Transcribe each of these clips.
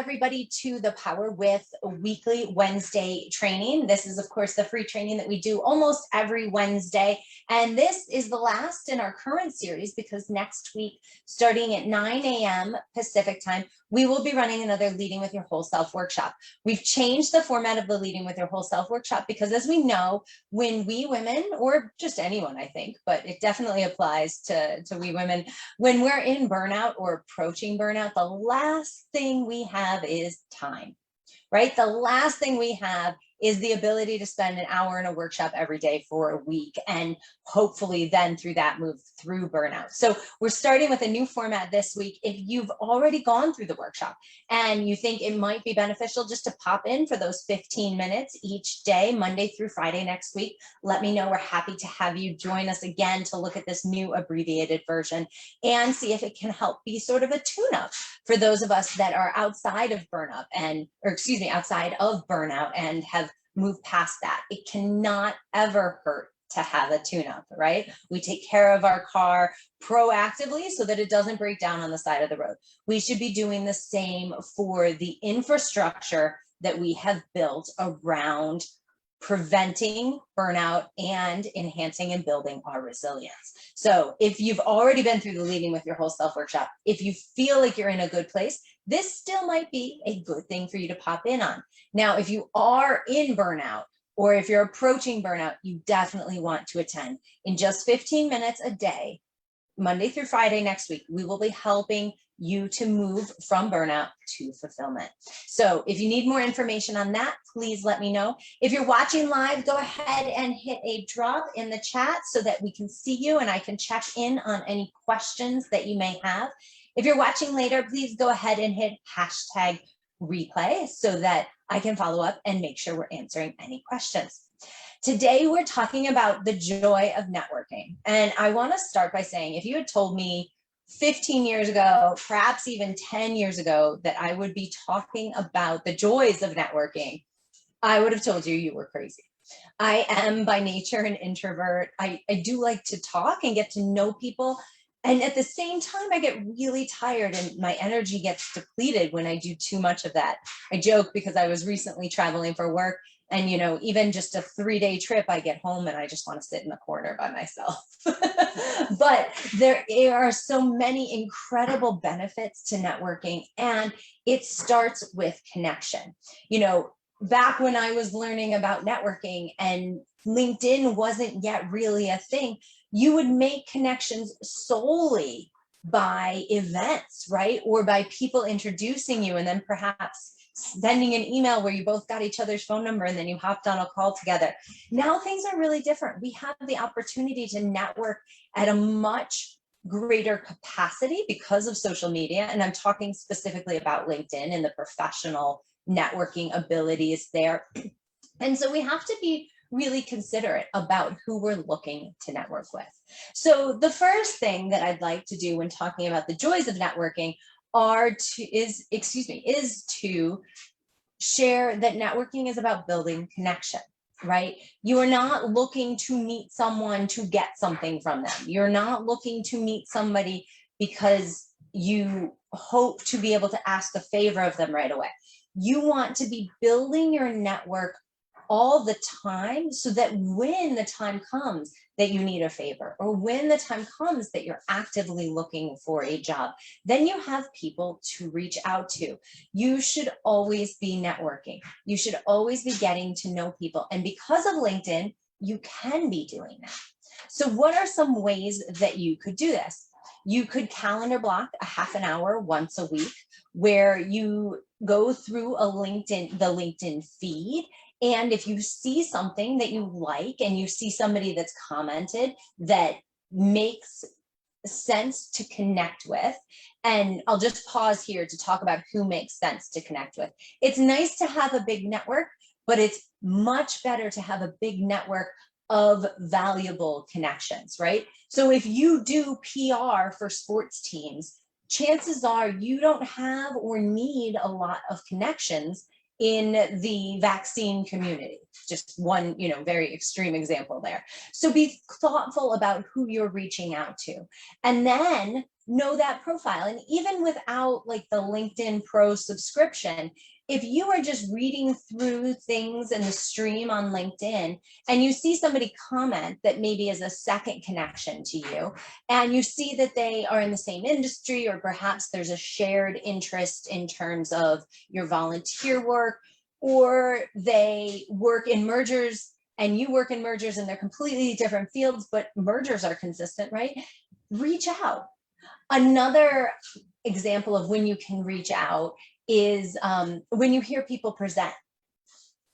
everybody to the Power With weekly Wednesday training. This is, of course, the free training that we do almost every Wednesday. And this is the last in our current series because next week, starting at 9 a.m. Pacific time, we will be running another Leading with Your Whole Self workshop. We've changed the format of the Leading with Your Whole Self workshop because, as we know, when we women, or just anyone, I think, but it definitely applies to we women, when we're in burnout or approaching burnout, the last thing we have is time, right? The last thing we have is the ability to spend an hour in a workshop every day for a week and hopefully then through that move through burnout. So we're starting with a new format this week. If you've already gone through the workshop and you think it might be beneficial just to pop in for those 15 minutes each day, Monday through Friday next week, let me know. We're happy to have you join us again to look at this new abbreviated version and see if it can help be sort of a tune-up for those of us that are outside of burnout outside of burnout and have moved past that. It cannot ever hurt to have a tune-up, right? We take care of our car proactively so that it doesn't break down on the side of the road. We should be doing the same for the infrastructure that we have built around preventing burnout and enhancing and building our resilience. So if you've already been through the Leading with Your Whole Self workshop, if you feel like you're in a good place, this still might be a good thing for you to pop in on. Now, if you are in burnout or if you're approaching burnout, you definitely want to attend. In just 15 minutes a day, Monday through Friday next week, we will be helping you to move from burnout to fulfillment. So if you need more information on that, please let me know. If you're watching live, go ahead and hit a drop in the chat so that we can see you and I can check in on any questions that you may have. If you're watching later, please go ahead and hit hashtag replay so that I can follow up and make sure we're answering any questions. Today, we're talking about the joy of networking. And I want to start by saying, if you had told me 15 years ago, perhaps even 10 years ago, that I would be talking about the joys of networking, I would have told you you were crazy. I am by nature an introvert. I do like to talk and get to know people. And at the same time, I get really tired and my energy gets depleted when I do too much of that. I joke because I was recently traveling for work. And, you know, even just a 3-day trip, I get home and I just want to sit in the corner by myself. But there are so many incredible benefits to networking, and it starts with connection. You know, back when I was learning about networking and LinkedIn wasn't yet really a thing, you would make connections solely by events, right? Or by people introducing you and then perhaps sending an email where you both got each other's phone number and then you hopped on a call together. Now things are really different. We have the opportunity to network at a much greater capacity because of social media. And I'm talking specifically about LinkedIn and the professional networking abilities there. And so we have to be really considerate about who we're looking to network with. So the first thing that I'd like to do when talking about the joys of networking is to share that networking is about building connection, right? You are not looking to meet someone to get something from them. You're not looking to meet somebody because you hope to be able to ask a favor of them right away. You want to be building your network all the time so that when the time comes that you need a favor or when the time comes that you're actively looking for a job, then you have people to reach out to. You should always be networking. You should always be getting to know people. And because of LinkedIn, you can be doing that. So what are some ways that you could do this? You could calendar block a half an hour once a week where you go through the LinkedIn feed. And if you see something that you like and you see somebody that's commented that makes sense to connect with, and I'll just pause here to talk about who makes sense to connect with. It's nice to have a big network, but it's much better to have a big network of valuable connections, right? So if you do PR for sports teams, chances are you don't have or need a lot of connections in the vaccine community. Just one, very extreme example there. So be thoughtful about who you're reaching out to. And then know that profile. And even without like the LinkedIn Pro subscription, if you are just reading through things in the stream on LinkedIn and you see somebody comment that maybe is a second connection to you, and you see that they are in the same industry, or perhaps there's a shared interest in terms of your volunteer work, or they work in mergers and you work in mergers and they're completely different fields, but mergers are consistent, right? Reach out. Another example of when you can reach out is when you hear people present.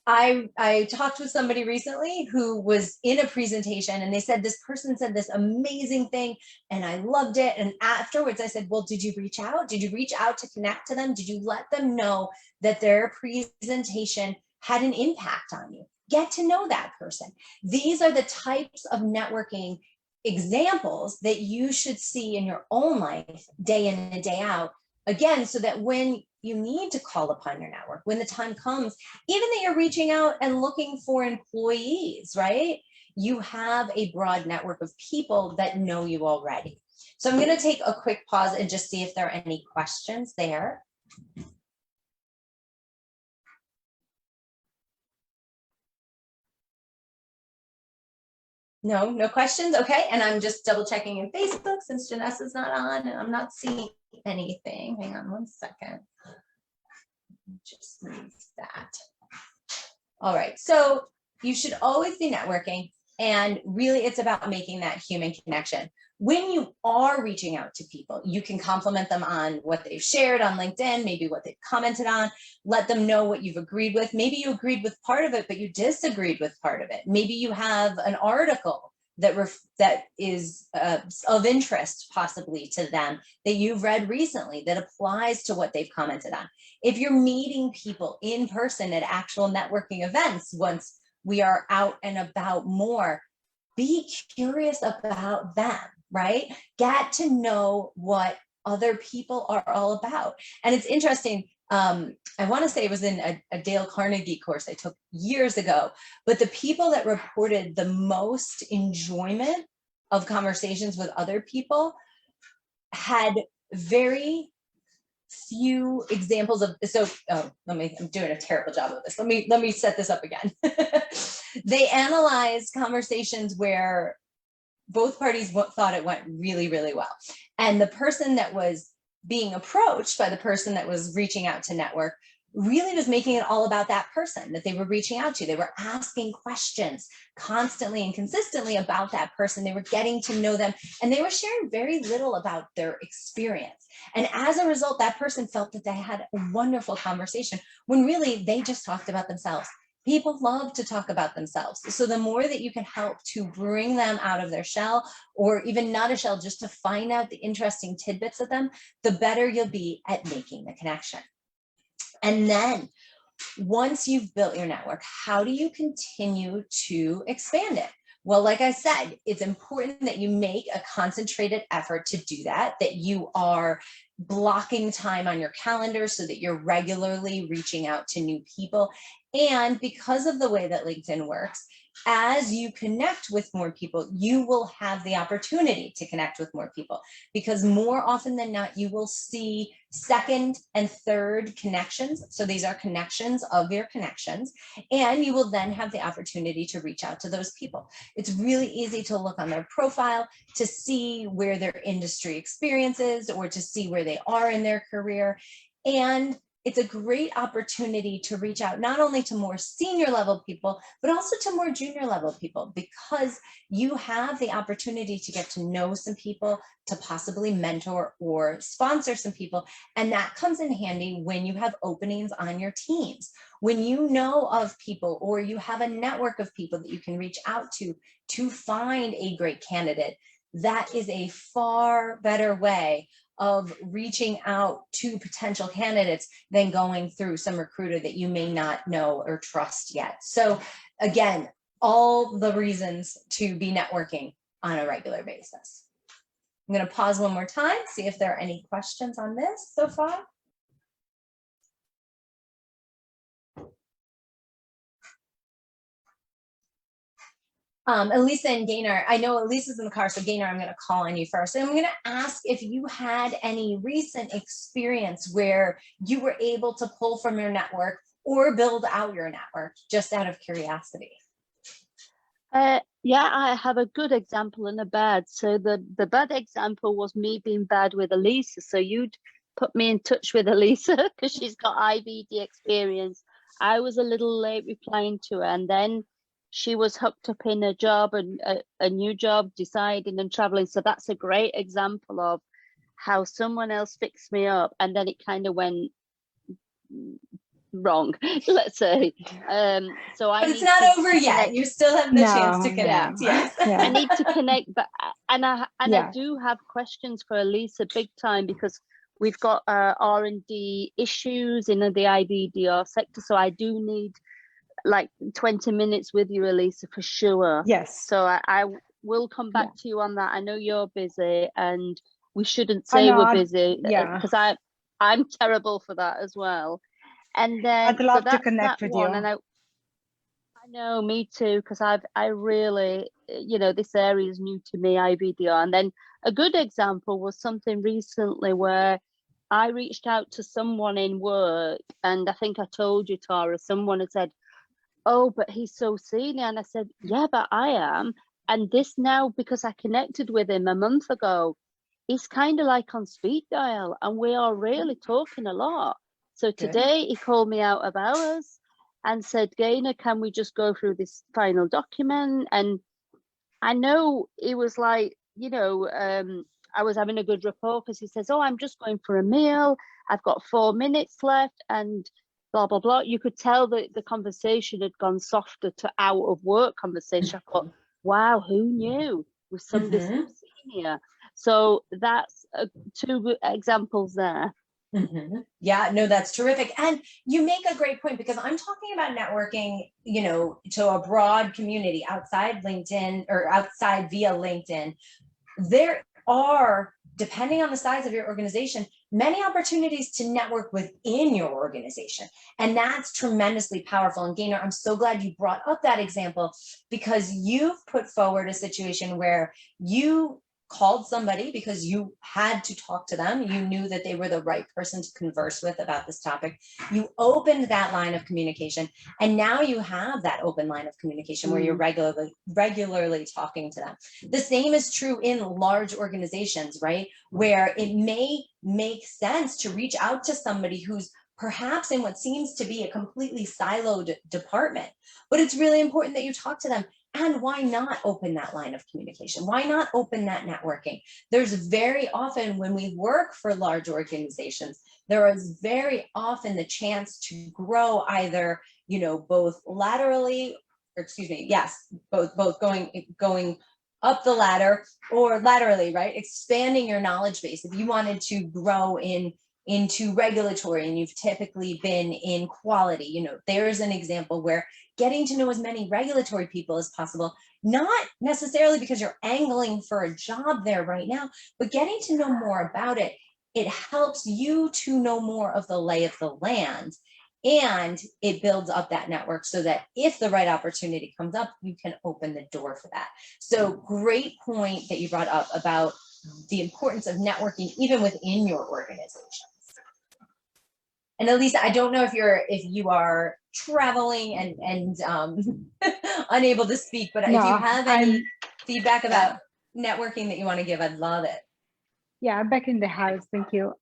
I talked with somebody recently who was in a presentation and they said this person said this amazing thing and I loved it. And afterwards I said, well, did you reach out? Did you reach out to connect to them? Did you let them know that their presentation had an impact on you? Get to know that person. These are the types of networking examples that you should see in your own life day in and day out. Again, so that when you need to call upon your network, when the time comes, even that you're reaching out and looking for employees, right? You have a broad network of people that know you already. So I'm going to take a quick pause and just see if there are any questions there. No questions. Okay. And I'm just double checking in Facebook since Janessa's not on and I'm not seeing anything. Hang on one second. Just leave that. All right. So you should always be networking, and really it's about making that human connection. When you are reaching out to people, you can compliment them on what they've shared on LinkedIn, maybe what they've commented on, let them know what you've agreed with. Maybe you agreed with part of it, but you disagreed with part of it. Maybe you have an article that is of interest possibly to them that you've read recently that applies to what they've commented on. If you're meeting people in person at actual networking events, once we are out and about more, be curious about them, right? Get to know what other people are all about. And it's interesting, I want to say it was in a Dale Carnegie course I took years ago, but the people that reported the most enjoyment of conversations with other people had very few examples of, so I'm doing a terrible job of this. Let me set this up again. They analyzed conversations where both parties thought it went really, really well. And the person that was being approached by the person that was reaching out to network really was making it all about that person that they were reaching out to. They were asking questions constantly and consistently about that person. They were getting to know them, and they were sharing very little about their experience. And as a result, that person felt that they had a wonderful conversation when really they just talked about themselves. People love to talk about themselves. So the more that you can help to bring them out of their shell, or even not a shell, just to find out the interesting tidbits of them, the better you'll be at making the connection. And then once you've built your network, how do you continue to expand it? Well, like I said, it's important that you make a concentrated effort to do that, that you are blocking time on your calendar so that you're regularly reaching out to new people. And because of the way that LinkedIn works, as you connect with more people, you will have the opportunity to connect with more people, because more often than not, you will see second and third connections. So these are connections of your connections, and you will then have the opportunity to reach out to those people. It's really easy to look on their profile to see where their industry experience is, or to see where they are in their career. And it's a great opportunity to reach out not only to more senior level people, but also to more junior level people, because you have the opportunity to get to know some people, to possibly mentor or sponsor some people. And that comes in handy when you have openings on your teams, when you know of people, or you have a network of people that you can reach out to find a great candidate. That is a far better way of reaching out to potential candidates than going through some recruiter that you may not know or trust yet. So again, all the reasons to be networking on a regular basis. I'm going to pause one more time, see if there are any questions on this so far. Elisa and Gaynor, I know Elisa's in the car, so Gaynor, I'm going to call on you first. And I'm going to ask if you had any recent experience where you were able to pull from your network or build out your network, just out of curiosity. Yeah, I have a good example and a bad. So the bad example was me being bad with Elisa. So you'd put me in touch with Elisa because she's got IBD experience. I was a little late replying to her, and then she was hooked up in a job and a new job, deciding and traveling. So that's a great example of how someone else fixed me up, and then it kind of went wrong, let's say. So I But it's need not to over yet. connect. You still have the chance to No, connect. Yeah. Yes. I need to connect, but I Yeah. do have questions for Elisa big time, because we've got R&D issues in the IBDR sector. So I do need like 20 minutes with you, Elisa, for sure. Yes. So I will come back to you on that. I know you're busy, and we shouldn't I say know. we're busy, Yeah. because I'm terrible for that as well. And then I'd love so to that's connect that with one. you. And I know, me too, because I really, this area is new to me, IBDR. And then a good example was something recently where I reached out to someone in work, and I think I told you, Tara, someone had said, "Oh, but he's so senior." And I said, "Yeah, but I am." And this now, because I connected with him a month ago, he's kind of like on speed dial, and we are really talking a lot. So today he called me out of hours and said, "Gaynor, can we just go through this final document?" And I know he was like, I was having a good rapport, because he says, "Oh, I'm just going for a meal. I've got 4 minutes left," and blah, blah, blah. You could tell that the conversation had gone softer to out of work conversation. I thought, wow, who knew with somebody so senior? So that's two good examples there. Yeah, no, that's terrific. And you make a great point, because I'm talking about networking, to a broad community outside LinkedIn or outside via LinkedIn. There are, depending on the size of your organization, many opportunities to network within your organization. And that's tremendously powerful. And Gaynor, I'm so glad you brought up that example, because you've put forward a situation where you called somebody because you had to talk to them. You knew that they were the right person to converse with about this topic. You opened that line of communication, and now you have that open line of communication where you're regularly talking to them. The same is true in large organizations, right? Where it may make sense to reach out to somebody who's perhaps in what seems to be a completely siloed department, but it's really important that you talk to them. And why not open that line of communication? Why not open that networking? There's very often, when we work for large organizations, there is very often the chance to grow either, both laterally, or both going up the ladder or laterally, right? Expanding your knowledge base. If you wanted to grow into regulatory and you've typically been in quality, there's an example where getting to know as many regulatory people as possible, not necessarily because you're angling for a job there right now, but getting to know more about it. It helps you to know more of the lay of the land, and it builds up that network so that if the right opportunity comes up, you can open the door for that. So great point that you brought up about the importance of networking even within your organizations. And Elisa, I don't know if you are traveling and unable to speak, but if you have any feedback about networking that you want to give, I'd love it. Yeah, back in the house. Thank you.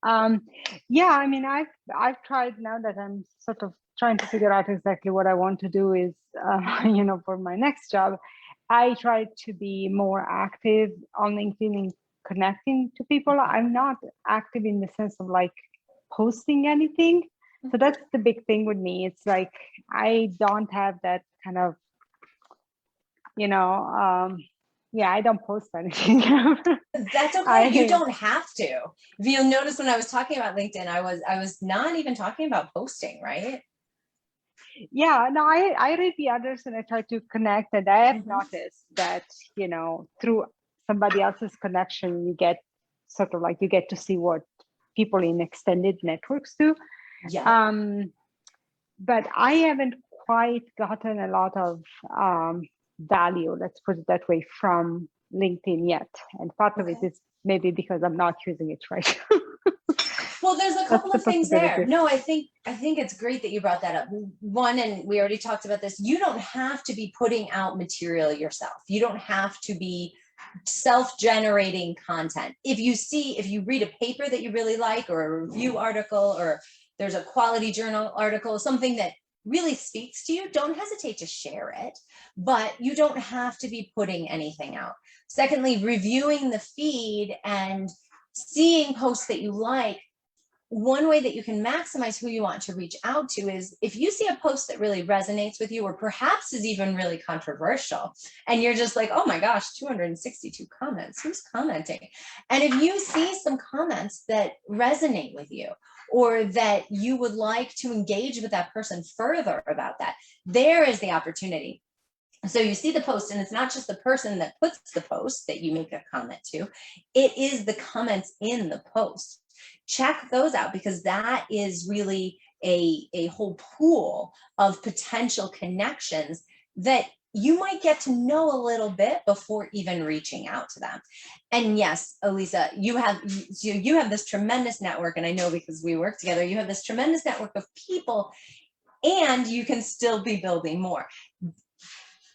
Yeah, I mean, I've tried, now that I'm sort of trying to figure out exactly what I want to do is, for my next job, I try to be more active on LinkedIn and connecting to people. I'm not active in the sense of like posting anything. So that's the big thing with me. It's like, I don't have that kind of, I don't post anything. That's okay. You don't have to. If you'll notice, when I was talking about LinkedIn, I was not even talking about posting, right? Yeah, no, I read the others and I try to connect, and I have noticed that, through somebody else's connection, you get to see what people in extended networks do. Yeah. But I haven't quite gotten a lot of value, let's put it that way, from LinkedIn yet. And part of it is maybe because I'm not using it right. Well, there's a couple of things there. possibility. No, I think it's great that you brought that up. One, and we already talked about this, you don't have to be putting out material yourself. You don't have to be self-generating content. If you read a paper that you really like, or a review article, or there's a quality journal article, something that really speaks to you, don't hesitate to share it, but you don't have to be putting anything out. Secondly, reviewing the feed and seeing posts that you like. One way that you can maximize who you want to reach out to is if you see a post that really resonates with you, or perhaps is even really controversial, and you're just like, oh my gosh, 262 comments, who's commenting? And if you see some comments that resonate with you, or that you would like to engage with that person further about that, there is the opportunity. So you see the post, and it's not just the person that puts the post that you make a comment to, it is the comments in the post. Check those out, because that is really a whole pool of potential connections that you might get to know a little bit before even reaching out to them. And yes, Elisa, you have this tremendous network, and I know because we work together, you have this tremendous network of people, and you can still be building more.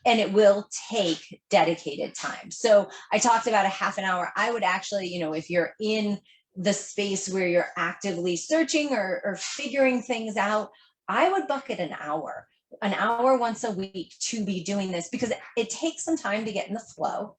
And it will take dedicated time. So I talked about a half an hour. I would actually, if you're in the space where you're actively searching or figuring things out, I would bucket an hour once a week to be doing this, because it takes some time to get in the flow,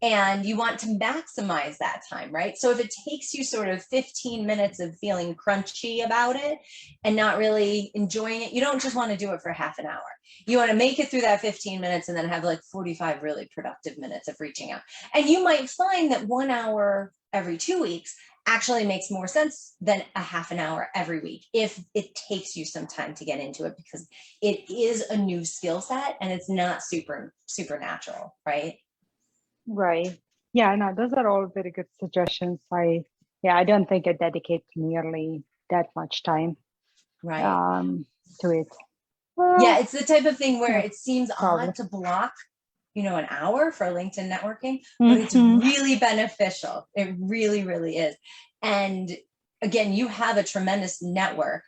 and you want to maximize that time, right? So if it takes you sort of 15 minutes of feeling crunchy about it and not really enjoying it, you don't just want to do it for half an hour. You want to make it through that 15 minutes and then have like 45 really productive minutes of reaching out. And you might find that 1 hour every 2 weeks actually makes more sense than a half an hour every week, if it takes you some time to get into it, because it is a new skill set and it's not supernatural, right? Right. Yeah, no, those are all very good suggestions. I don't think I dedicate nearly that much time to it. Well, yeah, it's the type of thing where it seems probably odd to block, an hour for LinkedIn networking, but it's really beneficial. It really, really is. And again, you have a tremendous network,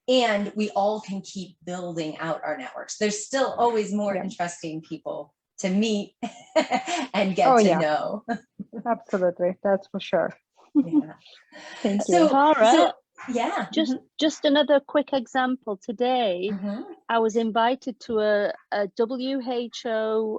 and we all can keep building out our networks. There's still always more interesting people to meet and get to know. Absolutely, that's for sure. Yeah. Thank you. So, All right. Yeah. Just another quick example. Today, I was invited to a WHO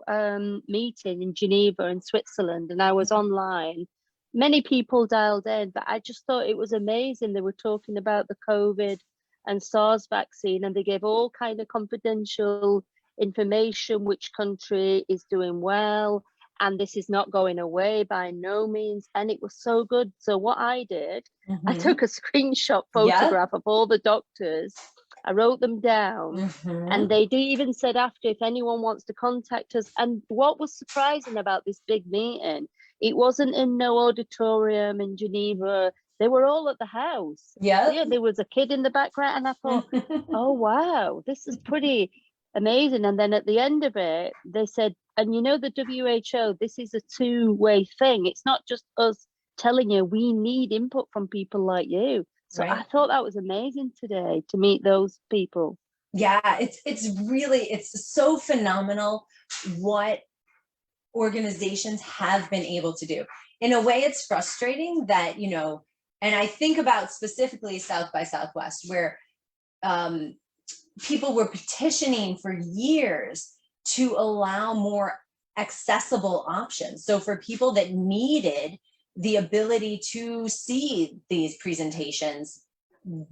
meeting in Geneva in Switzerland, and I was online. Many people dialed in, but I just thought it was amazing. They were talking about the COVID and SARS vaccine, and they gave all kind of confidential information, which country is doing well, and this is not going away by no means. And it was so good. So what I did, I took a screenshot photograph of all the doctors. I wrote them down, and they even said after, if anyone wants to contact us. And what was surprising about this big meeting, it wasn't in no auditorium in Geneva. They were all at the house. Yeah, there was a kid in the background, and I thought, oh wow, this is pretty amazing. And then at the end of it, they said, and the WHO, this is a two-way thing. It's not just us telling you, we need input from people like you. So I thought that was amazing today to meet those people. Yeah, it's so phenomenal what organizations have been able to do. In a way, it's frustrating that, and I think about specifically South by Southwest, where people were petitioning for years to allow more accessible options. So for people that needed the ability to see these presentations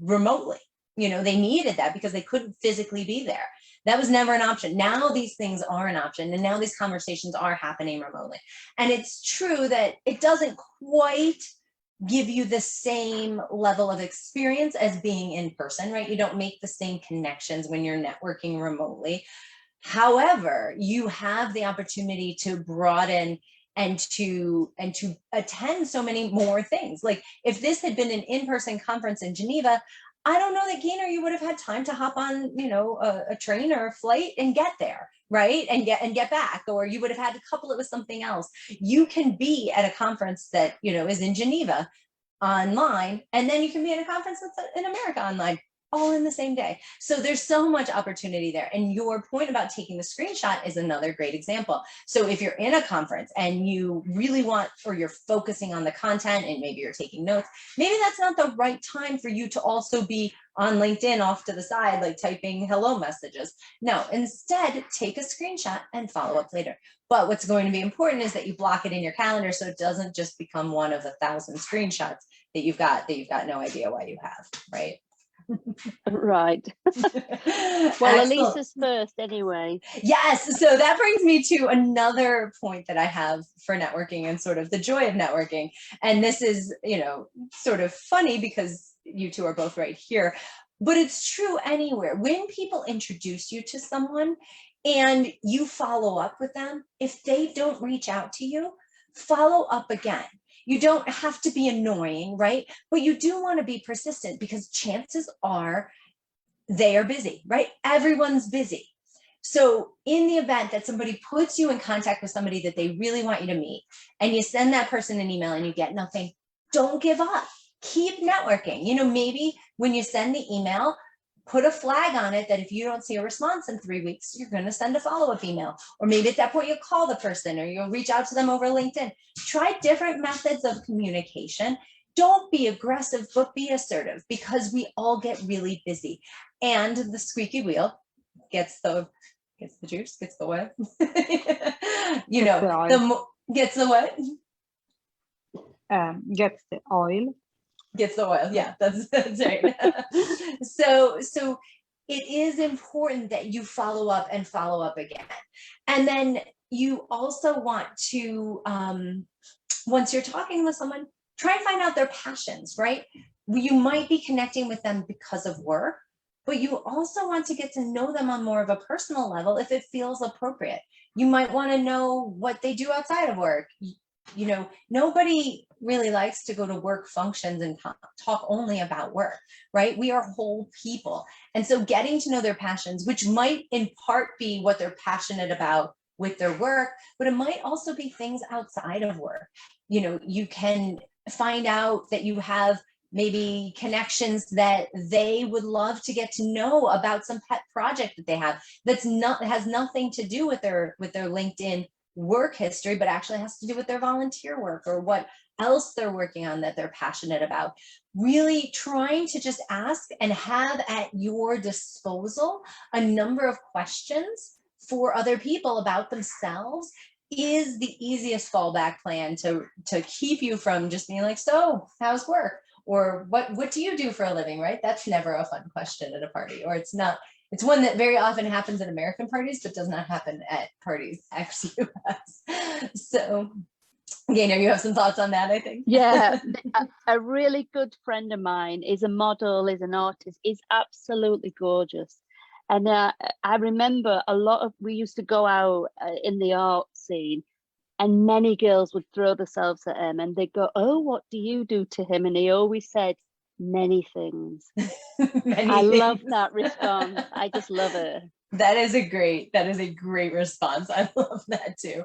remotely, they needed that because they couldn't physically be there. That was never an option. Now these things are an option, and now these conversations are happening remotely. And it's true that it doesn't quite give you the same level of experience as being in person, right? You don't make the same connections when you're networking remotely. However, you have the opportunity to broaden and to attend so many more things. Like if this had been an in-person conference in Geneva, I don't know that, Gaynor, you would have had time to hop on, you know, a train or a flight and get there, right? And get back, or you would have had to couple it with something else. You can be at a conference that, you know, is in Geneva online, and then you can be at a conference that's in America online, all in the same day. So there's so much opportunity there. And your point about taking the screenshot is another great example. So if you're in a conference and you really want, or you're focusing on the content and maybe you're taking notes, maybe that's not the right time for you to also be on LinkedIn off to the side, like typing hello messages. No, instead take a screenshot and follow up later. But what's going to be important is that you block it in your calendar so it doesn't just become one of 1,000 screenshots that you've got no idea why you have, right? Right. Well, Excellent. Elisa's first anyway. Yes. So that brings me to another point that I have for networking and sort of the joy of networking. And this is, you know, sort of funny because you two are both right here, but it's true anywhere. When people introduce you to someone and you follow up with them, if they don't reach out to you, follow up again. You don't have to be annoying, right? But you do want to be persistent because chances are they are busy, right? Everyone's busy. So in the event that somebody puts you in contact with somebody that they really want you to meet, and you send that person an email and you get nothing, don't give up. Keep networking. You know, maybe when you send the email, put a flag on it that if you don't see a response in 3 weeks, you're going to send a follow-up email. Or maybe at that point you'll call the person or you'll reach out to them over LinkedIn. Try different methods of communication. Don't be aggressive, but be assertive, because we all get really busy. And the squeaky wheel gets the juice, gets the what? You know, gets the what? Gets the oil. Gets the oil. Yeah, that's right. So it is important that you follow up and follow up again. And then you also want to, once you're talking with someone, try and find out their passions, right? You might be connecting with them because of work, but you also want to get to know them on more of a personal level if it feels appropriate. You might want to know what they do outside of work. You know, nobody really likes to go to work functions and talk only about work, right? We are whole people. And so getting to know their passions, which might in part be what they're passionate about with their work, but it might also be things outside of work. You know, you can find out that you have maybe connections that they would love to get to know about some pet project that they have has nothing to do with their LinkedIn work history, but actually has to do with their volunteer work or what else they're working on that they're passionate about. Really trying to just ask and have at your disposal a number of questions for other people about themselves is the easiest fallback plan to keep you from just being like, so how's work? Or what do you do for a living, right? That's never a fun question at a party, or it's not. It's one that very often happens at American parties, but does not happen at parties ex-US. So, Gaynor, you have some thoughts on that, I think. Yeah, a really good friend of mine is a model, is an artist, is absolutely gorgeous. And I remember we used to go out in the art scene, and many girls would throw themselves at him and they'd go, oh, what do you do to him? And he always said, many things. I love that response. I just love it. That is a great response. I love that too.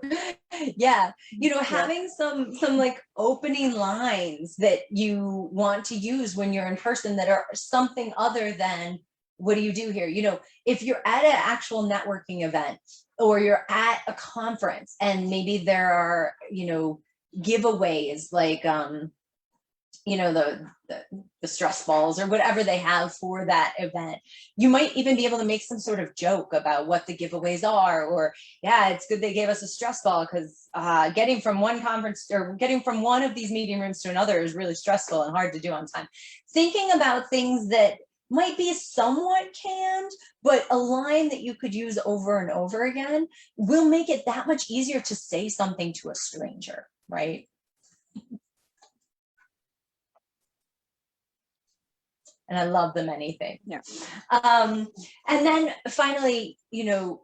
Yeah. You know, having some like opening lines that you want to use when you're in person that are something other than, what do you do here? You know, if you're at an actual networking event or you're at a conference and maybe there are, you know, giveaways like, you know, the stress balls or whatever they have for that event. You might even be able to make some sort of joke about what the giveaways are, or, yeah, it's good they gave us a stress ball because getting from one conference or getting from one of these meeting rooms to another is really stressful and hard to do on time. Thinking about things that might be somewhat canned, but a line that you could use over and over again will make it that much easier to say something to a stranger, right? And I love the many things. Yeah. And then finally, you know,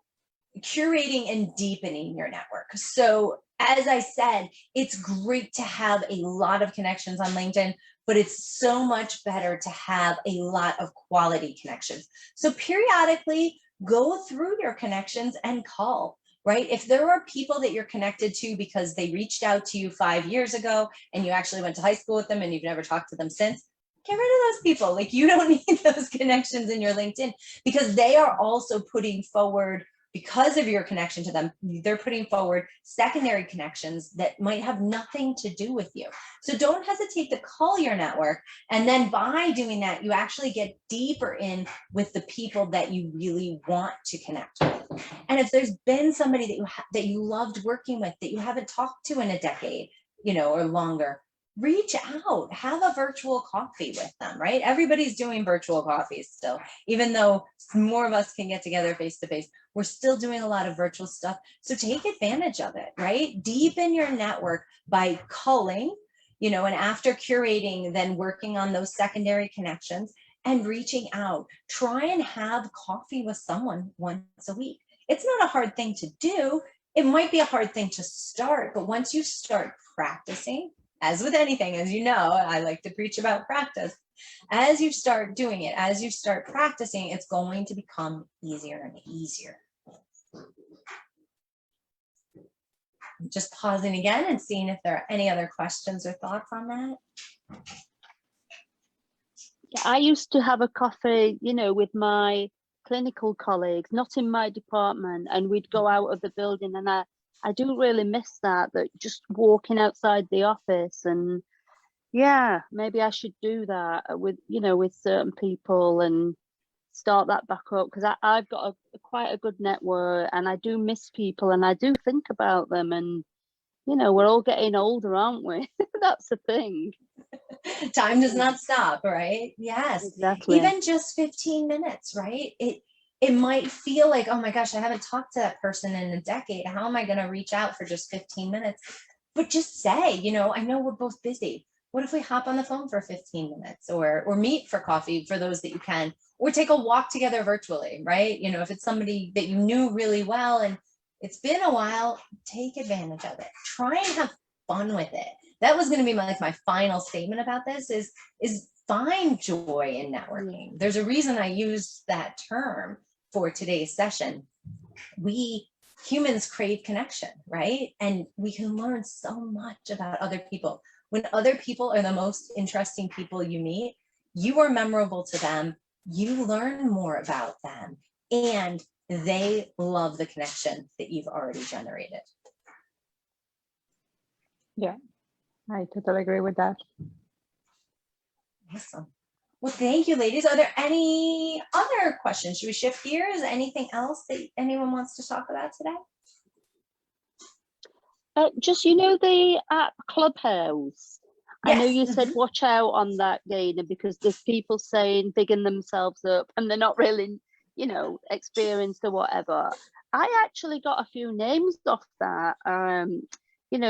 curating and deepening your network. So as I said, it's great to have a lot of connections on LinkedIn but it's so much better to have a lot of quality connections. So periodically go through your connections and call, right? If there are people that you're connected to because they reached out to you 5 years ago and you actually went to high school with them and you've never talked to them since, get rid of those people. Like, you don't need those connections in your LinkedIn, because they are also putting forward, because of your connection to them, they're putting forward secondary connections that might have nothing to do with you. So don't hesitate to call your network. And then by doing that, you actually get deeper in with the people that you really want to connect with. And if there's been somebody that you loved working with that you haven't talked to in a decade, or longer, reach out, have a virtual coffee with them, right? Everybody's doing virtual coffees still, even though more of us can get together face to face. We're still doing a lot of virtual stuff. So take advantage of it, right? Deepen your network by culling, and after curating, then working on those secondary connections and reaching out. Try and have coffee with someone once a week. It's not a hard thing to do. It might be a hard thing to start, but once you start practicing, as with anything, as you know, I like to preach about practice. As you start doing it, as you start practicing, it's going to become easier and easier. Just pausing again and seeing if there are any other questions or thoughts on that. I used to have a coffee, with my clinical colleagues, not in my department, and we'd go out of the building, and I do really miss that just walking outside the office. And yeah, maybe I should do that with certain people and start that back up, because I've got quite a good network, and I do miss people, and I do think about them. And we're all getting older, aren't we? That's the thing. Time does not stop, right? Yes, exactly. Even just 15 minutes, right? It might feel like, oh my gosh, I haven't talked to that person in a decade. How am I going to reach out for just 15 minutes? But just say, I know we're both busy. What if we hop on the phone for 15 minutes, or meet for coffee for those that you can, or take a walk together virtually, right? If it's somebody that you knew really well and it's been a while, take advantage of it. Try and have fun with it. That was going to be my final statement about this is find joy in networking. There's a reason I use that term for today's session. We humans crave connection, right? And we can learn so much about other people. When other people are the most interesting people you meet, you are memorable to them, you learn more about them, and they love the connection that you've already generated. Yeah, I totally agree with that. Awesome. Well, thank you, ladies. Are there any other questions? Should we shift gears? Anything else that anyone wants to talk about today? Just, the app Clubhouse. Yes. I know you said watch out on that, Dana, because there's people saying bigging themselves up and they're not really, experienced or whatever. I actually got a few names off that,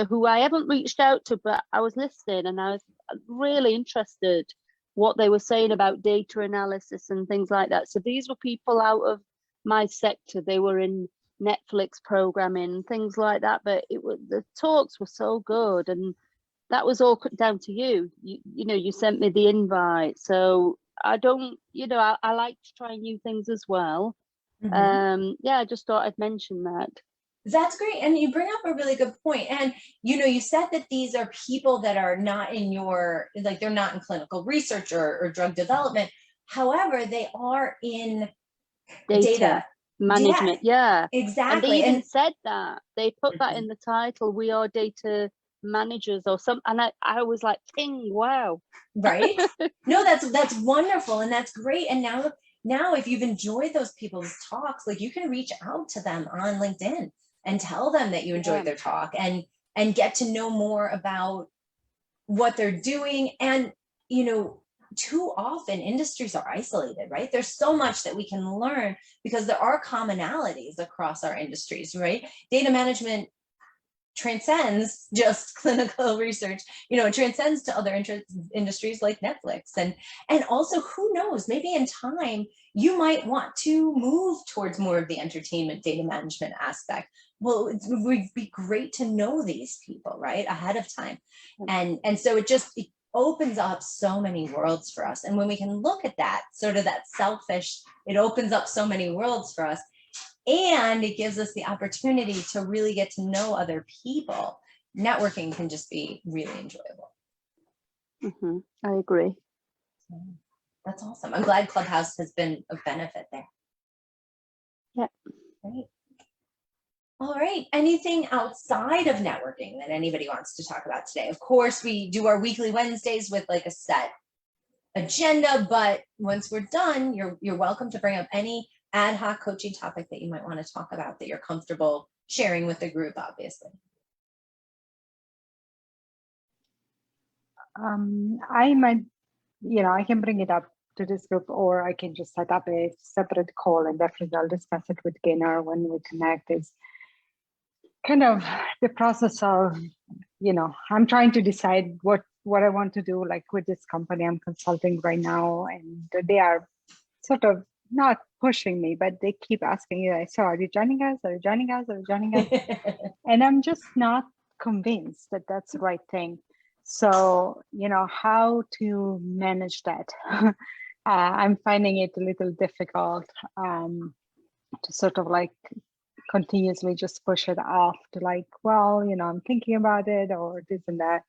who I haven't reached out to, but I was listening and I was really interested what they were saying about data analysis and things like that. So these were people out of my sector. They were in Netflix programming, things like that, but the talks were so good, and that was all down to you. You sent me the invite, so I don't, I like to try new things as well. I just thought I'd mention that. That's great. And you bring up a really good point. And, you said that these are people that are not in they're not in clinical research or drug development. However, they are in data management. Yeah, exactly. And they even said that. They put that in the title, we are data managers or something. And I was like, ting, wow. Right? No, that's wonderful. And that's great. And now if you've enjoyed those people's talks, you can reach out to them on LinkedIn and tell them that you enjoyed their talk and get to know more about what they're doing. And, too often industries are isolated, right? There's so much that we can learn because there are commonalities across our industries, right? Data management transcends just clinical research, it transcends to other industries like Netflix. And also, who knows, maybe in time, you might want to move towards more of the entertainment data management aspect. Well, it would be great to know these people, right, ahead of time. And so it opens up so many worlds for us. And when we can look at that, sort of that selfish, it opens up so many worlds for us. And it gives us the opportunity to really get to know other people. Networking can just be really enjoyable. I agree. That's awesome. I'm glad Clubhouse has been a benefit there. Yeah. Great. All right. Anything outside of networking that anybody wants to talk about today? Of course, we do our weekly Wednesdays with like a set agenda, but once we're done, you're welcome to bring up any ad hoc coaching topic that you might want to talk about that you're comfortable sharing with the group, obviously. I might, I can bring it up to this group, or I can just set up a separate call, and definitely I'll discuss it with Gaynor when we connect. Is kind of the process of, I'm trying to decide what I want to do, like with this company I'm consulting right now, and they are sort of not pushing me, but they keep asking you, so are you joining us? Are you joining us? Are you joining us? And I'm just not convinced that that's the right thing. So, how to manage that? I'm finding it a little difficult to sort of like continuously just push it off to like, well, I'm thinking about it, or this and that,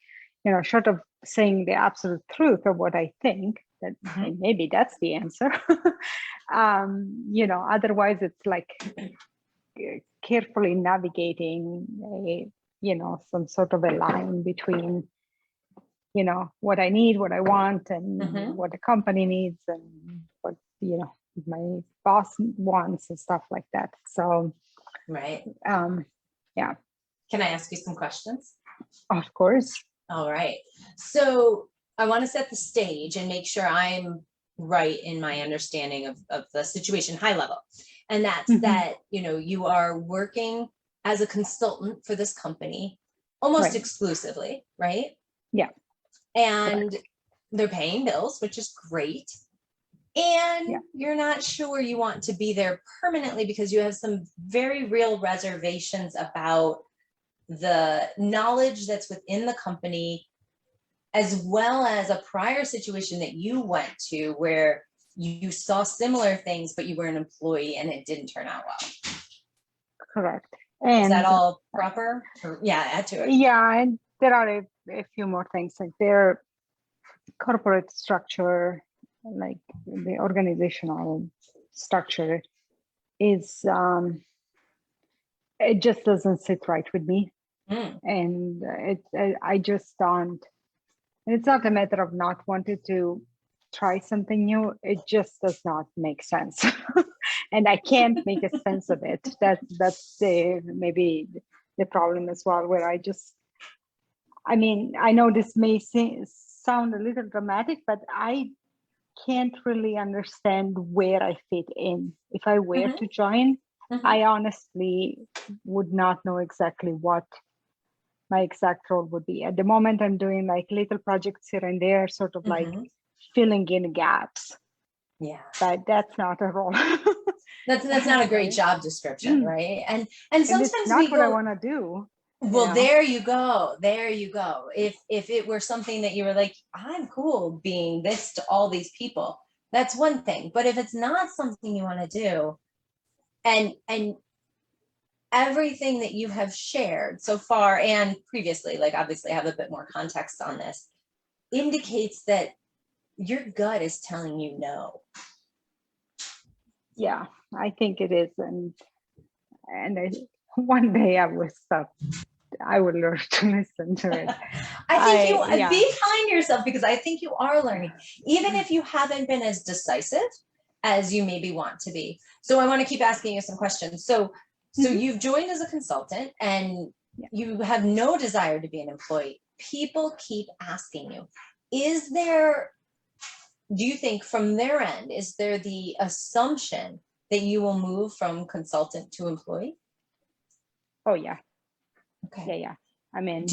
short of saying the absolute truth of what I think, that maybe that's the answer. Otherwise it's like carefully navigating some sort of a line between what I need, what I want, and what the company needs, and what my boss wants, and stuff like that. So right. Yeah. Can I ask you some questions? Of course. All right. So I want to set the stage and make sure I'm right in my understanding of the situation, high level. And that's that, you are working as a consultant for this company almost exclusively, right? Yeah. And they're paying bills, which is great. And you're not sure you want to be there permanently because you have some very real reservations about the knowledge that's within the company, as well as a prior situation that you went to where you saw similar things, but you were an employee and it didn't turn out well. Correct. And is that all proper? Add to it. Yeah, and there are a few more things, like their corporate structure, like the organizational structure is it just doesn't sit right with me. And I just don't, and it's not a matter of not wanting to try something new, it just does not make sense. And I can't make a sense of it. That's maybe the problem as well, where I know this may sound a little dramatic, but I can't really understand where I fit in. If I were to join, I honestly would not know exactly what my exact role would be. At the moment, I'm doing like little projects here and there, sort of like filling in gaps. Yeah. But that's not a role. That's not a great job description, right? And sometimes it's not what I want to do. Well, there you go. There you go. If it were something that you were like, I'm cool being this to all these people, that's one thing. But if it's not something you want to do, and everything that you have shared so far and previously, like obviously have a bit more context on this, indicates that your gut is telling you no. Yeah, I think it is. And one day I will learn to listen to it. I think be kind to yourself, because I think you are learning, even if you haven't been as decisive as you maybe want to be. So I want to keep asking you some questions. So you've joined as a consultant and you have no desire to be an employee. People keep asking you, do you think from their end, is there the assumption that you will move from consultant to employee? Oh yeah. Okay. Yeah. I mean,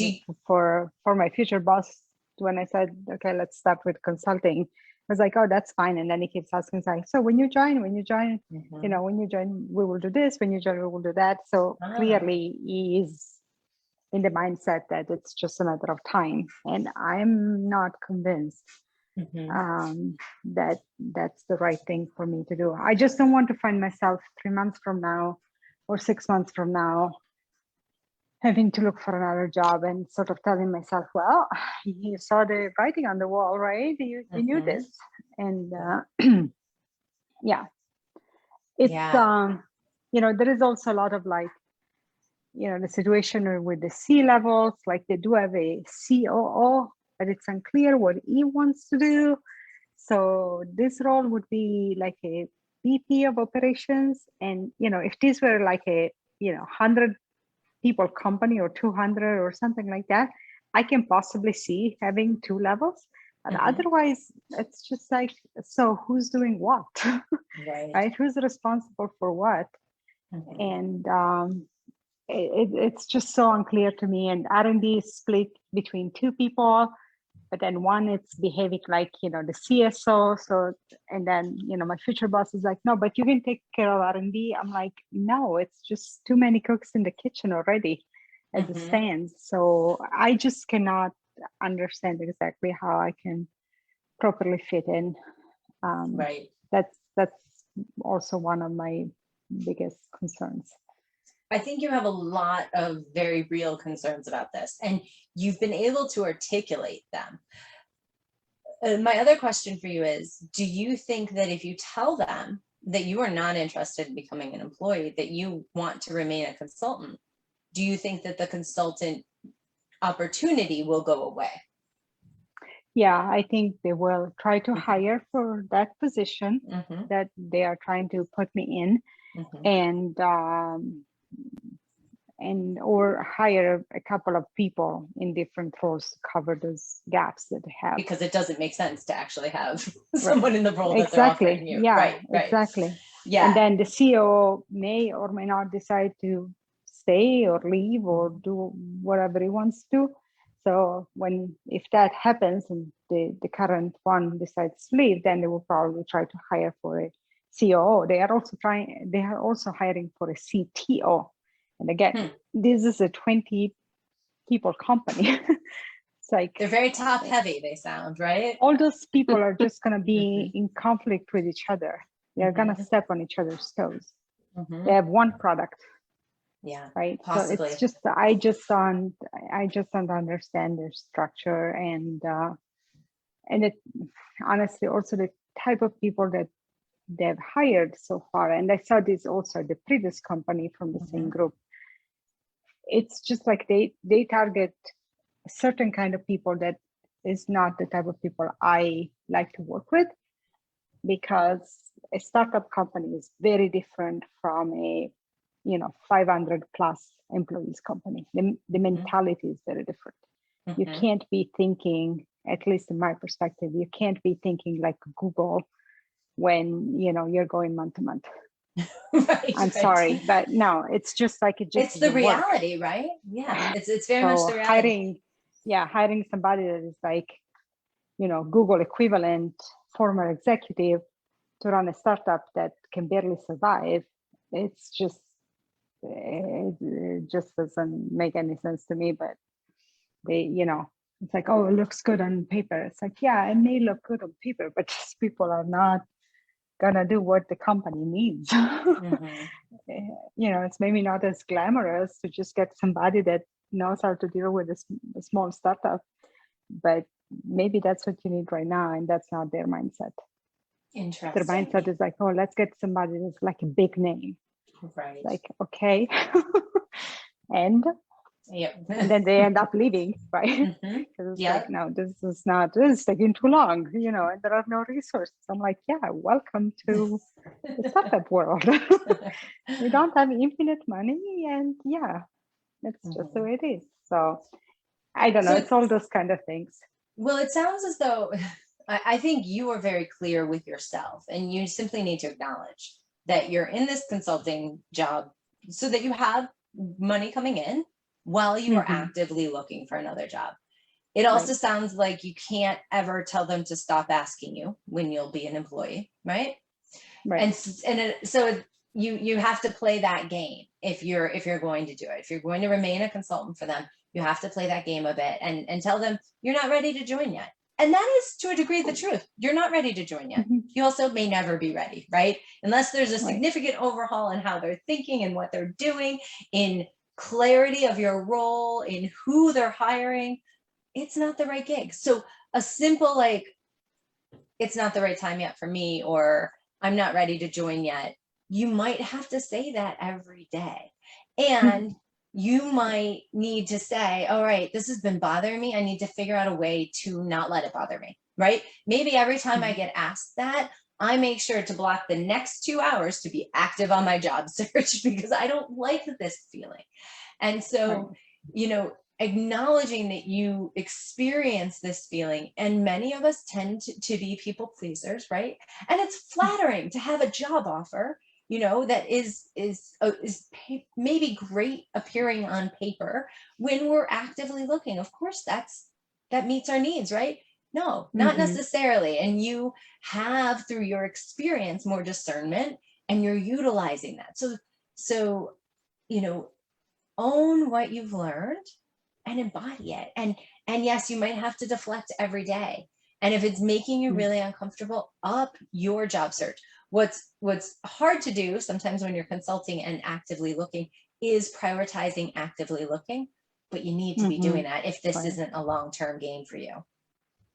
for my future boss, when I said, okay, let's start with consulting, I was like, oh, that's fine. And then he keeps asking, like, so when you join, when you join, we will do this. When you join, we will do that. So clearly he is in the mindset that it's just a matter of time. And I'm not convinced that that's the right thing for me to do. I just don't want to find myself 3 months from now or 6 months from now having to look for another job and sort of telling myself, well, you saw the writing on the wall, right? You knew this. And yeah, it's, you know, there is also a lot of like, you know, the situation with the C levels, like they do have a COO, but it's unclear what he wants to do. So this role would be like a VP of operations. And, you know, if this were like a, you know, 100 people company or 200 or something like that, I can possibly see having 2 levels. But otherwise, it's just like, so who's doing what? Right? Who's responsible for what? And it's just so unclear to me. And R&D is split between 2 people, but then one it's behaving like, you know, the CSO. So, and then, you know, my future boss is like, no, but you can take care of R&D. I'm like, no, it's just too many cooks in the kitchen already as it stands. So I just cannot understand exactly how I can properly fit in. That's also one of my biggest concerns. I think you have a lot of very real concerns about this, and you've been able to articulate them. My other question for you is, do you think that if you tell them that you are not interested in becoming an employee, that you want to remain a consultant, do you think that the consultant opportunity will go away? Yeah, I think they will try to hire for that position that they are trying to put me in, and or hire a couple of people in different roles to cover those gaps that they have. Because it doesn't make sense to actually have someone in the role that they're offering you. Yeah, exactly. Yeah. And then the CEO may or may not decide to stay or leave or do whatever he wants to. So if that happens and the current one decides to leave, then they will probably try to hire for a COO. They are also hiring for a CTO. And again, this is a 20 people company. It's like they're very top heavy, they sound, right? All those people are just going to be in conflict with each other. They're going to step on each other's toes. They have one product. Yeah, right. Possibly. So it's just I just don't understand their structure, and it honestly also the type of people that they've hired so far. And I saw this also at the previous company from the same group. It's just like they target a certain kind of people that is not the type of people I like to work with, because a startup company is very different from a 500 plus employees company. The mentality is very different. You can't be thinking, at least in my perspective, you can't be thinking like Google when you're going month to month. I'm sorry, but no, it's just like it's the reality, right? Yeah, it's very much the reality. Hiring somebody that is like, Google equivalent former executive to run a startup that can barely survive. It's just, it just doesn't make any sense to me. But it's like, oh, it looks good on paper. It's like, yeah, it may look good on paper, but these people are not gonna do what the company needs. It's maybe not as glamorous to just get somebody that knows how to deal with a small startup, but maybe that's what you need right now, and that's not their mindset. Interesting. Their mindset is like, oh, let's get somebody that's like a big name. Right. Like, okay. and then they end up leaving, right? Because it's like, no, this is taking too long, and there are no resources. I'm like, yeah, welcome to the startup world. We don't have infinite money, and it's just the way it is. So I don't know, it's all those kind of things. Well, it sounds as though I think you are very clear with yourself, and you simply need to acknowledge that you're in this consulting job so that you have money coming in while you are actively looking for another job. It also sounds like you can't ever tell them to stop asking you when you'll be an employee, right? Right. So you have to play that game if you're going to do it. If you're going to remain a consultant for them, You have to play that game a bit and tell them you're not ready to join yet. And that is to a degree the truth. You're not ready to join yet. You also may never be ready, right? Unless there's a significant overhaul in how they're thinking and what they're doing, in clarity of your role, in who they're hiring, it's not the right gig. So a simple like, it's not the right time yet for me, or I'm not ready to join yet. You might have to say that every day. And you might need to say, all right, this has been bothering me. I need to figure out a way to not let it bother me, right? Maybe every time I get asked that, I make sure to block the next 2 hours to be active on my job search because I don't like this feeling. And so, you know, acknowledging that you experience this feeling, and many of us tend to be people pleasers, right? And it's flattering to have a job offer, you know, that is maybe great appearing on paper when we're actively looking. Of course, that meets our needs, right? No, not necessarily. And you have, through your experience, more discernment, and you're utilizing that. So, you know, own what you've learned and embody it. And yes, you might have to deflect every day. And if it's making you really uncomfortable, up your job search. What's hard to do sometimes when you're consulting and actively looking is prioritizing actively looking, but you need to be doing that if this isn't a long-term game for you.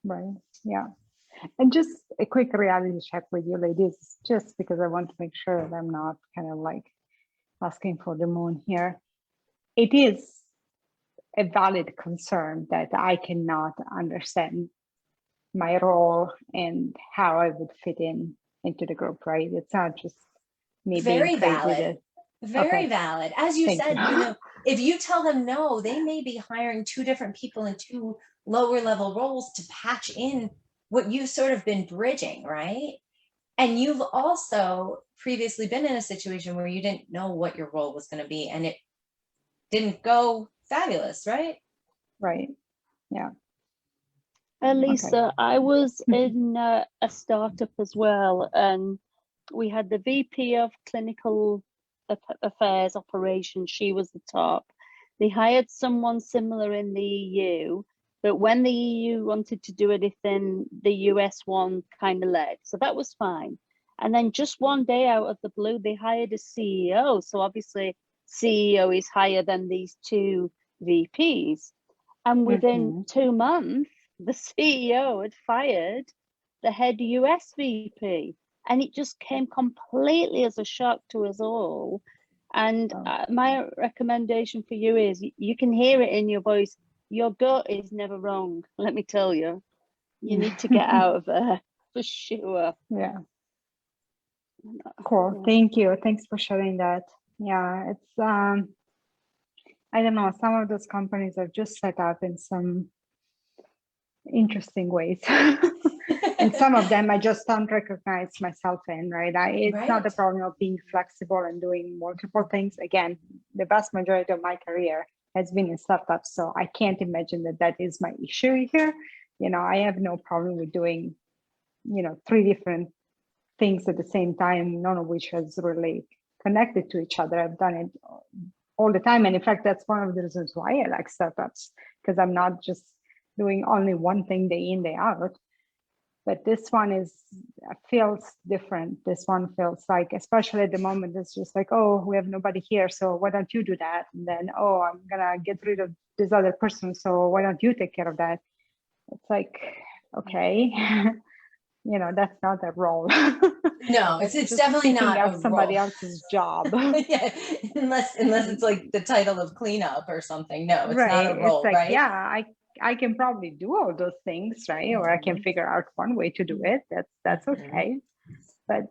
Right. Yeah. And just a quick reality check with you ladies, just because I want to make sure that I'm not kind of like asking for the moon here. It is a valid concern that I cannot understand my role and how I would fit into the group, right? It's not just me Very being crazy. valid. Very valid. As you said, you know, if you tell them no, they may be hiring 2 different people in 2 lower level roles to patch in what you've sort of been bridging, right? And you've also previously been in a situation where you didn't know what your role was going to be, and it didn't go fabulous, right? Right. Yeah. Lisa, I was in a startup as well, and we had the VP of Clinical Affairs Operations. She was the top. They hired someone similar in the EU, but when the EU wanted to do anything, the US one kind of led. So that was fine. And then just one day out of the blue, they hired a CEO. So obviously, CEO is higher than these 2 VPs. And within 2 months, the CEO had fired the head US VP. And it just came completely as a shock to us all. And my recommendation for you is you can hear it in your voice. Your gut is never wrong, let me tell you. You need to get out of there for sure. Yeah. Cool. Thank you. Thanks for sharing that. Yeah, it's I don't know, some of those companies are just set up in some interesting ways. And some of them I just don't recognize myself in, right? It's not a problem of being flexible and doing multiple things. Again, the vast majority of my career has been in startups, so I can't imagine that is my issue here. You know, I have no problem with doing, you know, 3 different things at the same time, none of which has really connected to each other. I've done it all the time. And in fact, that's one of the reasons why I like startups, because I'm not just doing only one thing day in, day out. But this one feels different. This one feels like, especially at the moment, it's just like, oh, we have nobody here, so why don't you do that? And then, oh, I'm gonna get rid of this other person, so why don't you take care of that? It's like, okay. You know, that's not a role. No, it's definitely not a somebody else's job. Yeah, unless it's like the title of cleanup or something. No, it's not a role, It's like, right? yeah, I can probably do all those things, right? Or I can figure out one way to do it. That's okay. But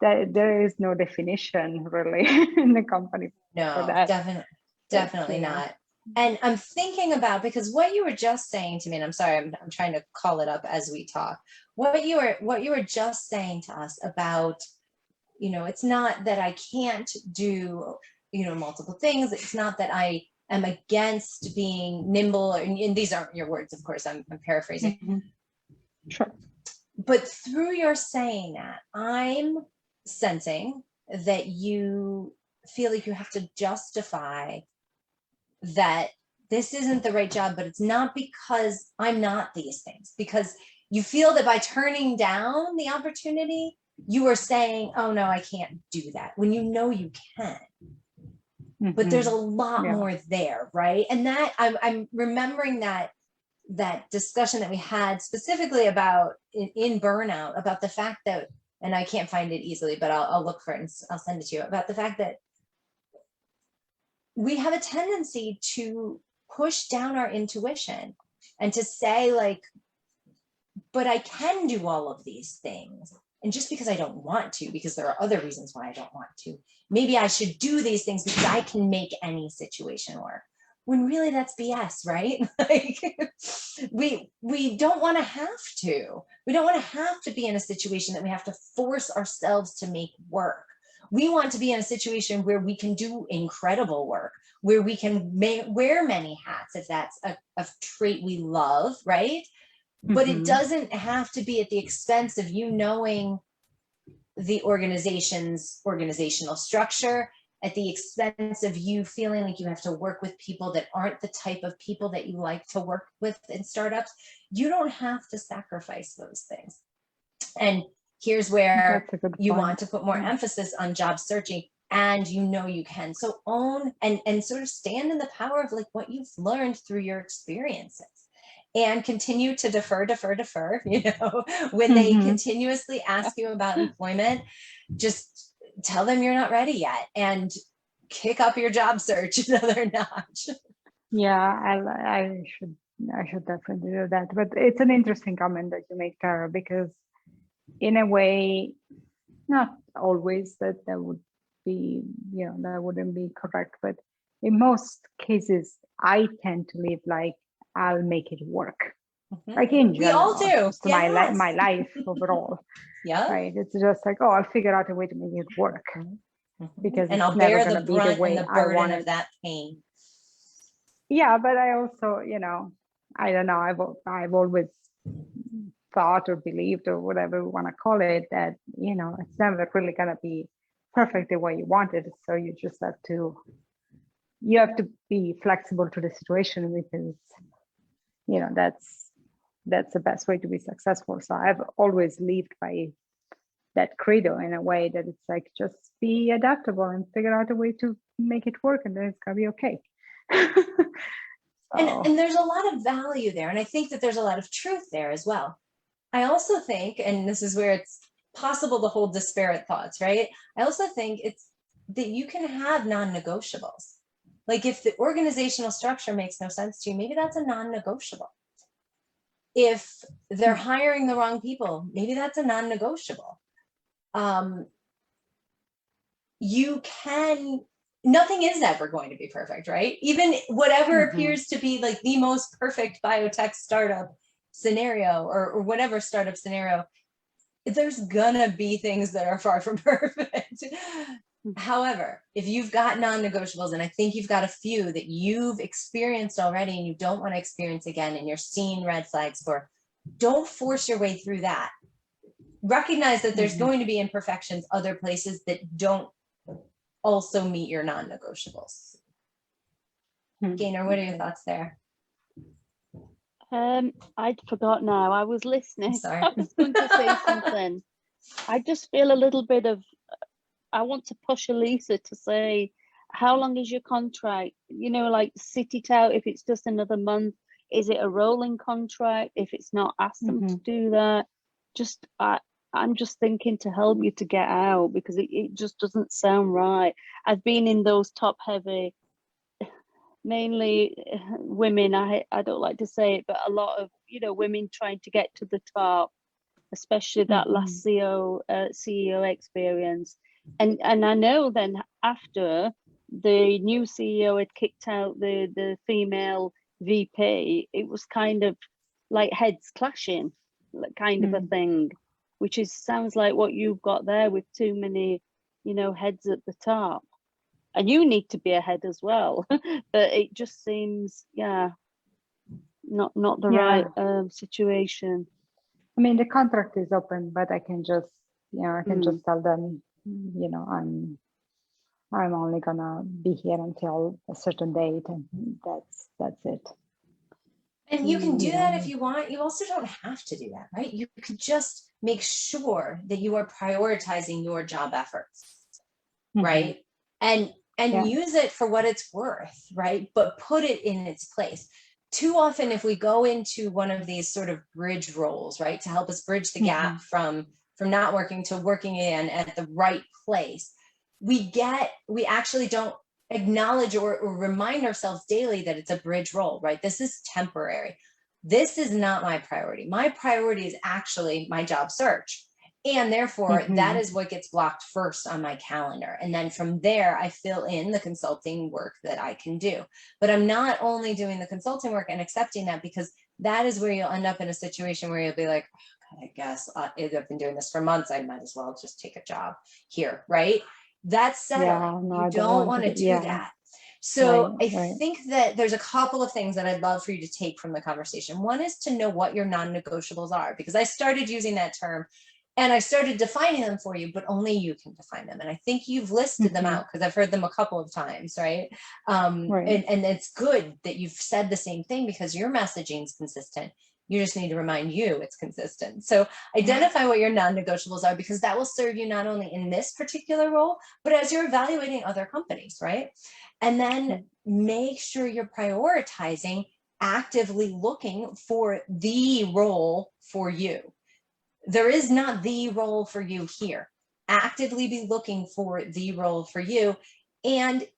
there is no definition really in the company. No, for that. definitely not. And I'm thinking about, because what you were just saying to me, and I'm sorry, I'm trying to call it up as we talk. What you were just saying to us about, you know, it's not that I can't do, you know, multiple things. It's not that I am against being nimble, and these aren't your words, of course, I'm paraphrasing. Sure. But through your saying that, I'm sensing that you feel like you have to justify that this isn't the right job, but it's not because I'm not these things, because you feel that by turning down the opportunity, you are saying, oh no, I can't do that, when you know you can. But there's a lot more there, right? And that I'm remembering that discussion that we had specifically about in burnout, about the fact that, and I can't find it easily, but I'll look for it and I'll send it to you, about the fact that we have a tendency to push down our intuition and to say, like, but I can do all of these things. And just because I don't want to, because there are other reasons why I don't want to, maybe I should do these things because I can make any situation work. When really that's BS, right? Like, we don't want to have to. We don't want to have to be in a situation that we have to force ourselves to make work. We want to be in a situation where we can do incredible work, where we can wear many hats, if that's a trait we love, right? But it doesn't have to be at the expense of you knowing the organization's organizational structure, at the expense of you feeling like you have to work with people that aren't the type of people that you like to work with in startups. You don't have to sacrifice those things. And here's where you want to put more emphasis on job searching, and you know you can. So own and sort of stand in the power of like what you've learned through your experiences. And continue to defer, you know, when they continuously ask you about employment, just tell them you're not ready yet and kick up your job search another notch. Yeah, I should definitely do that. But it's an interesting comment that you make, Tara, because in a way, not always that would be, you know, that wouldn't be correct, but in most cases, I tend to live like, I'll make it work. Like in general, we all do. Yes. My life overall. Yeah. Right. It's just like, oh, I'll figure out a way to make it work, because and it's I'll never bear going the to be the brunt way and the I burden want of it. that pain. Yeah, but I also, you know, I don't know. I've always thought or believed, or whatever we want to call it, that, you know, it's never really going to be perfect the way you want it. So you just have to be flexible to the situation, because, you know, that's the best way to be successful. So I've always lived by that credo, in a way that it's like, just be adaptable and figure out a way to make it work, and then it's gonna be okay. And there's a lot of value there, and I think that there's a lot of truth there as well. I also think, and this is where it's possible to hold disparate thoughts, right? I also think it's that you can have non-negotiables. Like, if the organizational structure makes no sense to you, maybe that's a non-negotiable. If they're hiring the wrong people, maybe that's a non-negotiable. You can, nothing is ever going to be perfect, right? Even whatever appears to be like the most perfect biotech startup scenario, or whatever startup scenario, there's gonna be things that are far from perfect. However, if you've got non-negotiables, and I think you've got a few that you've experienced already and you don't want to experience again, and you're seeing red flags for, don't force your way through that. Recognize that there's going to be imperfections other places that don't also meet your non-negotiables. Gaynor, what are your thoughts there? I'd forgot now. I was listening. Sorry. I was going to say something. I just feel a little bit of, I want to push Elisa to say, how long is your contract? You know, like, sit it out. If it's just another month, is it a rolling contract? If it's not, ask them to do that. Just, I'm just thinking to help you to get out, because it just doesn't sound right. I've been in those top heavy, mainly women, I don't like to say it, but a lot of, you know, women trying to get to the top, especially that last CEO experience. And I know then after the new CEO had kicked out the female VP, it was kind of like heads clashing, kind of a thing, which sounds like what you've got there, with too many, you know, heads at the top. And you need to be ahead as well. But it just seems, not the right situation. I mean, the contract is open, but I can just, you know, I can just tell them, you know, I'm I'm only gonna be here until a certain date, and that's it. And you can do You that know. if you want. You also don't have to do that, right? You could just make sure that you are prioritizing your job efforts, right? And Yeah. use it for what it's worth, right? But put it in its place. Too often, if we go into one of these sort of bridge roles, right, to help us bridge the gap from not working to working in at the right place, we actually don't acknowledge or remind ourselves daily that it's a bridge role, right? This is temporary. This is not my priority. My priority is actually my job search. And therefore, that is what gets blocked first on my calendar. And then from there, I fill in the consulting work that I can do. But I'm not only doing the consulting work and accepting that, because that is where you'll end up in a situation where you'll be like, oh, God, I guess I've been doing this for months. I might as well just take a job here, right? That's settling. Yeah, no, You don't want to do that. So I think that there's a couple of things that I'd love for you to take from the conversation. One is to know what your non-negotiables are, because I started using that term and I started defining them for you, but only you can define them. And I think you've listed them out, because I've heard them a couple of times, right? And it's good that you've said the same thing, because your messaging is consistent. You just need to remind you it's consistent. So identify what your non-negotiables are, because that will serve you not only in this particular role, but as you're evaluating other companies, right? And then make sure you're prioritizing actively looking for the role for you. There is not the role for you here. Actively be looking for the role for you, and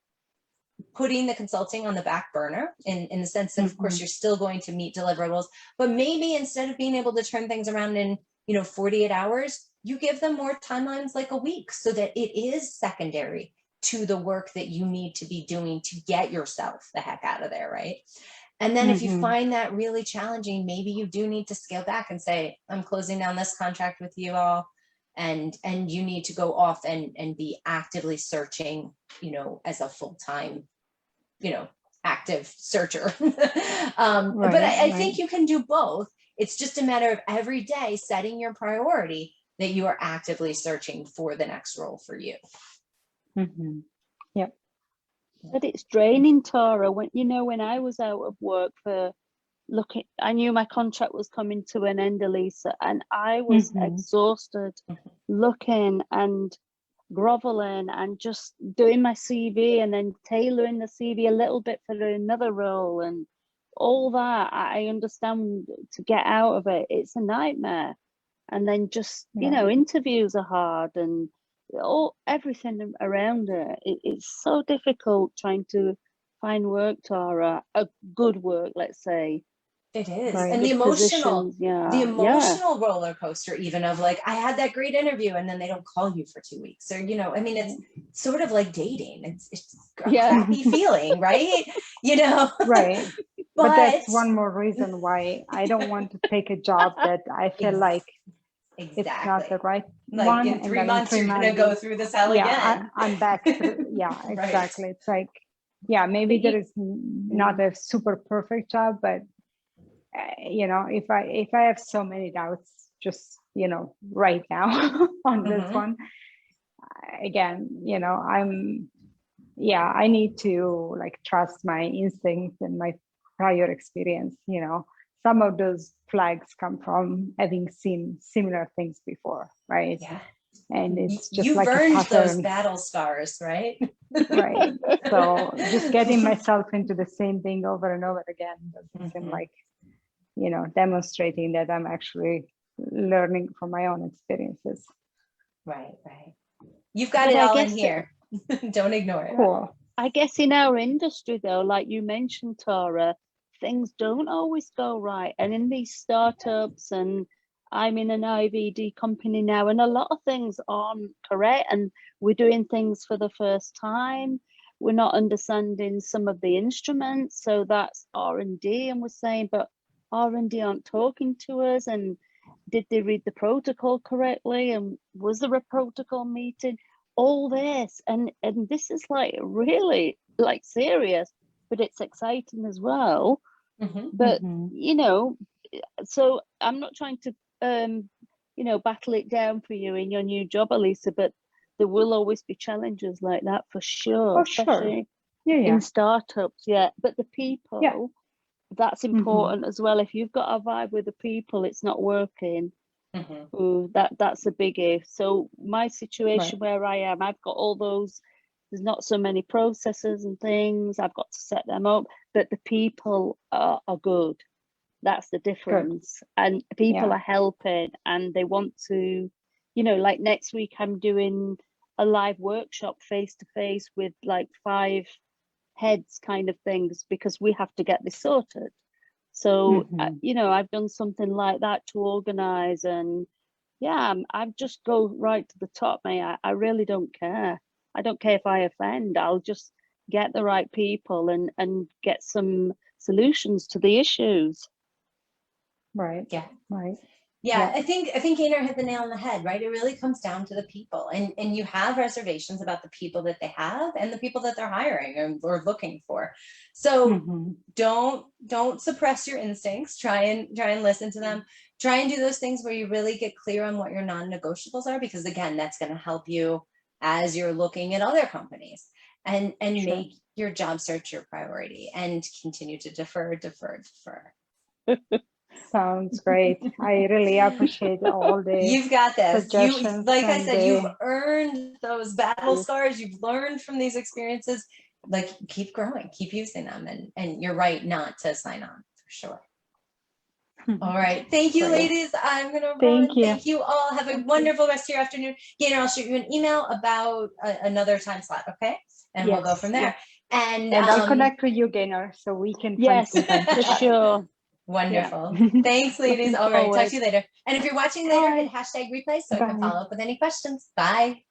putting the consulting on the back burner in the sense that, of course, you're still going to meet deliverables, but maybe instead of being able to turn things around in 48 hours, you give them more timelines, like a week, so that it is secondary to the work that you need to be doing to get yourself the heck out of there, right? And then if you find that really challenging, maybe you do need to scale back and say, I'm closing down this contract with you all, and you need to go off and be actively searching, as a full-time, active searcher. But I think you can do both. It's just a matter of every day setting your priority that you are actively searching for the next role for you. Yep. But it's draining, Tara. When I was out of work I knew my contract was coming to an end, Elisa, and I was exhausted looking and groveling and just doing my CV and then tailoring the CV a little bit for another role and all that. I understand, to get out of it, it's a nightmare. And then just, interviews are hard, and everything around it. It's so difficult trying to find work, Tara, a good work, let's say. It is. And the emotional roller coaster, even of like, I had that great interview and then they don't call you for 2 weeks, or, it's sort of like dating. It's a crappy feeling, right? Right. But that's one more reason why I don't want to take a job that I feel like it's not the right one. In 3 months, you're going to go through this hell again. I'm back. Exactly. Right. It's like, maybe there is not a super perfect job, but if I have so many doubts, just right now on this one, again, I need to trust my instincts and my prior experience. Some of those flags come from having seen similar things before, right? Yeah. And it's just you've earned those battle scars, right? Right. So just getting myself into the same thing over and over again doesn't seem like demonstrating that I'm actually learning from my own experiences. Right. You've got it all in here. Don't ignore it. Cool. I guess in our industry, though, like you mentioned, Tara, things don't always go right. And in these startups, and I'm in an IVD company now, and a lot of things aren't correct, and we're doing things for the first time. We're not understanding some of the instruments, so that's R&D, and we're saying, but R&D aren't talking to us, and did they read the protocol correctly, and was there a protocol meeting? All this, and this is really serious, but it's exciting as well. But so I'm not trying to battle it down for you in your new job, Elisa, but there will always be challenges like that for sure, For sure. especially Yeah. in startups. Yeah, but the people, Yeah. that's important as well. If you've got a vibe with the people, it's not working. Ooh, that's a biggie. So my situation where I am, I've got all those, there's not so many processes and things, I've got to set them up, but the people are good. That's the difference. And people are helping and they want to, you know, like next week I'm doing a live workshop face to face with like 5 heads kind of things, because we have to get this sorted. So, you know, I've done something like that to organize, and I've just go right to the top, mate. I really don't care. I don't care if I offend. I'll just get the right people and get some solutions to the issues. Right. Yeah. Right. Yeah, I think Gaynor hit the nail on the head, right? It really comes down to the people, and you have reservations about the people that they have and the people that they're hiring or looking for. So don't suppress your instincts. Try and listen to them. Try and do those things where you really get clear on what your non-negotiables are, because again, that's going to help you as you're looking at other companies, and make your job search your priority, and continue to defer. Sounds great. I really appreciate all the You've got this. suggestions. Like I said, you've earned those battle scars. You've learned from these experiences. Like, keep growing, keep using them, and you're right not to sign on, for sure. All right. Thank you, ladies. I'm going to run. Thank you all. Have a wonderful rest of your afternoon. Gaynor, I'll shoot you an email about another time slot, okay? And we'll go from there. And I'll connect with you, Gaynor, so we can find some time for sure. Wonderful. Thanks, ladies. All right. Talk to you later. And if you're watching later, hit #replay so I can follow up with any questions. Bye.